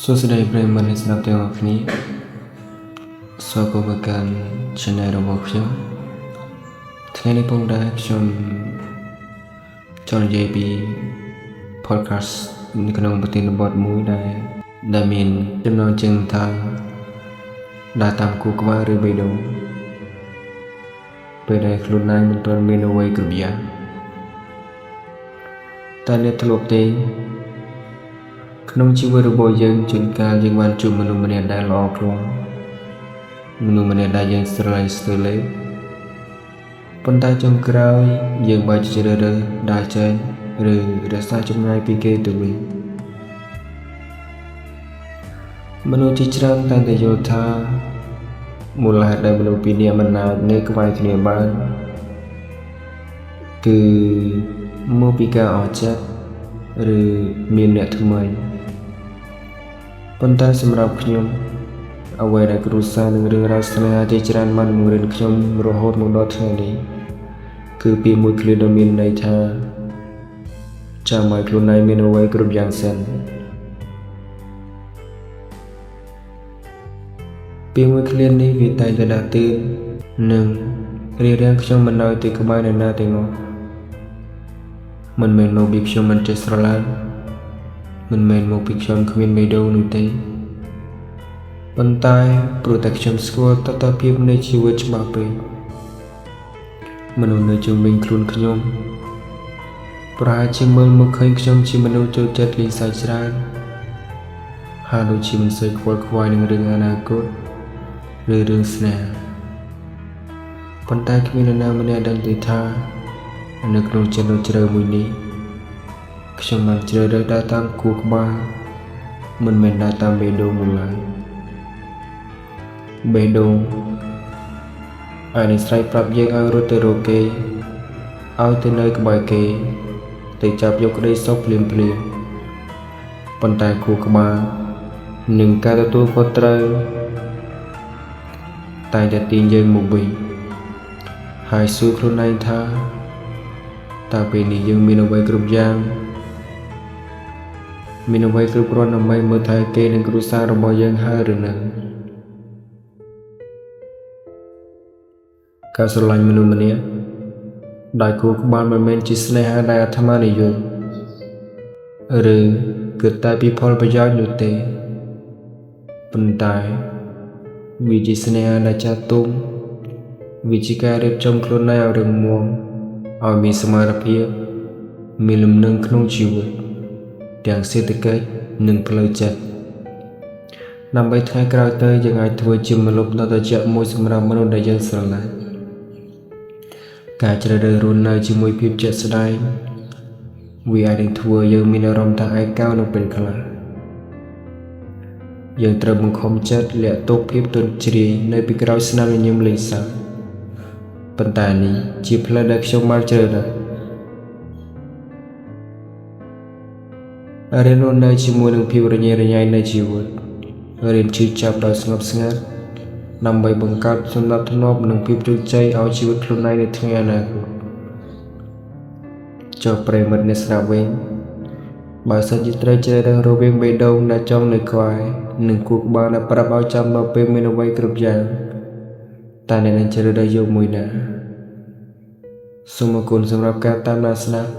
សួស្តីប្រិយមិត្តអ្នកស្ដាប់ទាំងអស់គ្នាស្វាគមន៍មកកាន់ Channel របស់ខ្ញុំថ្ងៃនេះផងដែរខ្ញុំចង់និយាយពី podcast នៅក្នុងប្រធានបទមួយដែលមានចំណងជើងថាដើរតាមគូក្បាលឬបេះដូងពេលដែលខ្លួនឯងមិនទាន់មានអ្វីគ្រប់យ៉ាងតែអ្នកធ្លាប់ទេក្នុងជីវិតរបស់យើងជួនកាលយើងបានជួបមនុស្សម្នាក់ដែលល្អខ្លាំងមនុស្សម្នាក់ដែលយើងស្រឡាញ់ស្ទើរលេប៉ុន្តែចុងក្រោយយើងបែរជាជ្រើសរើសដើរចេញឬរក្សាចម្ងាយពីគេទៅវិញមនុស្សជាច្រើនតែងតែយល់ថាមូលហេតុដែលមនុស្សពីរនាក់មិនអាចនៅក្បែរគ្នាបានគឺមកពីការអស់ចិត្តឬមានអ្នកថ្មីប៉ុន្តែសម្រាប់ខ្ញុំអ្វីដែលគ្រួសារនិងរឿងរ៉ាវស្នេហាជាច្រើនបានបង្រៀនខ្ញុំរហូតមកដល់ថ្ងៃនេះគឺពាក្យមួយឃ្លាដ៏មានន័យថាចាំឲ្យខ្លួនឯងមានអ្វីគ្រប់យ៉ាងសិនពាក្យមួយឃ្លានេះវាតែងតែដាស់តឿននិងរារាំងខ្ញុំមិនឲ្យទៅក្បែរអ្នកណាទាំងអស់មិនមែនមកពីខ្ញុំមិនចេះស្រឡាញ់មិនមែនមកពីខ្ញុំគ្មានបេះដូងនោះទេប៉ុន្តែព្រោះតែខ្ញុំស្គាល់តថភាពនៃជីវិតច្បាស់ពេកមនុស្សនៅជុំវិញខ្លួនខ្ញុំប្រហែលជាមើលមកឃើញខ្ញុំជាមនុស្សចូលចិត្តលេងសើចច្រើនហើយដូចជាមិនសូវខ្វល់ខ្វាយនឹងរឿងអនាគតឬរឿងស្នេហាប៉ុន្តែគ្មាននរណាម្នាក់ដឹងទេថានៅក្នុងចិត្តដ៏ជ្រៅមួយនេះខ្ញុំបានជ្រើសរើសដើរតាមគូក្បាលមិនមែនដើរតាមបេះដូងនោះឡើយបេះដូងអានិស្រ័យប្រាប់យើងឲ្យរត់ទៅរកគេឲ្យទៅនៅក្បែរគេទៅចាប់យកក្តីសុខភ្លាមប៉ុន្តែគូក្បាលនឹងការទទួលខុសត្រូវតែតែទាញយើងមកវិញហើយសួរខ្លួនឯងថាតើពេលនេះយើងមានអ្វីគ្រប់យ៉ាងមានអ្វីគ្រប់គ្រាន់ដើម្បីមើលថែគេនិងគ្រួសាររបស់យើងហើយឬនៅការស្រឡាញ់មនុស្សម្នាក់ដោយគូក្បាលមិនមែនជាស្នេហាដែលអាត្មានិយមឬគិតតែពីផលប្រយោជន៍នោះទេប៉ុន្តែវាជាស្នេហាដែលចាស់ទុំវាជាការរៀបចំខ្លួនឯងឲ្យរឹងមាំឲ្យមានសមត្ថភាពមានលំនឹងក្នុងជីវិតទាំងសេដ្ឋកិច្ចនិងផ្លូវចិត្តដើម្បីថ្ងៃក្រោយទៅយើងអាចធ្វើជាម្លប់ដ៏ត្រជាក់មួយសម្រាប់មនុស្សដែលយើងស្រឡាញ់ការជ្រើសរើសរស់នៅជាមួយភាពជាក់ស្ដែងវាអាចនឹងធ្វើយើងមានអារម្មណ៍ថាឯកោនៅពេលខ្លះយើងត្រូវបង្ខំចិត្តលាក់ទុកភាពទន់ជ្រាយនៅពីក្រោយស្នាមញញឹមលេងសើចប៉ុន្តែនេះជាផ្លូវដែលខ្ញុំបានជ្រើសរើសរៀនរស់នៅជាមួយនឹងភាពរញ៉េរញ៉ៃនៃជីវិតរៀនជឿចាប់ដោយស្ងប់ស្ងាត់ដើម្បីបង្កើតសន្តិភាពនិងភាពជោគជ័យឲ្យជីវិតខ្លួនឯងនៅថ្ងៃអនាគតចុះប្រិមិត្តអ្នកស្ដាប់វិញបើសិនជាត្រូវជ្រើសរើសរវាងបេះដូងដែលចង់នៅក្បែរនិងគូក្បាលដែលប្រាប់ឲ្យចាំដល់ពេលមានអ្វីគ្រប់យ៉ាងតើអ្នកនឹងជ្រើសរើសយកមួយណាសូមអរគុណសម្រាប់ការតាមដានស្ដាប់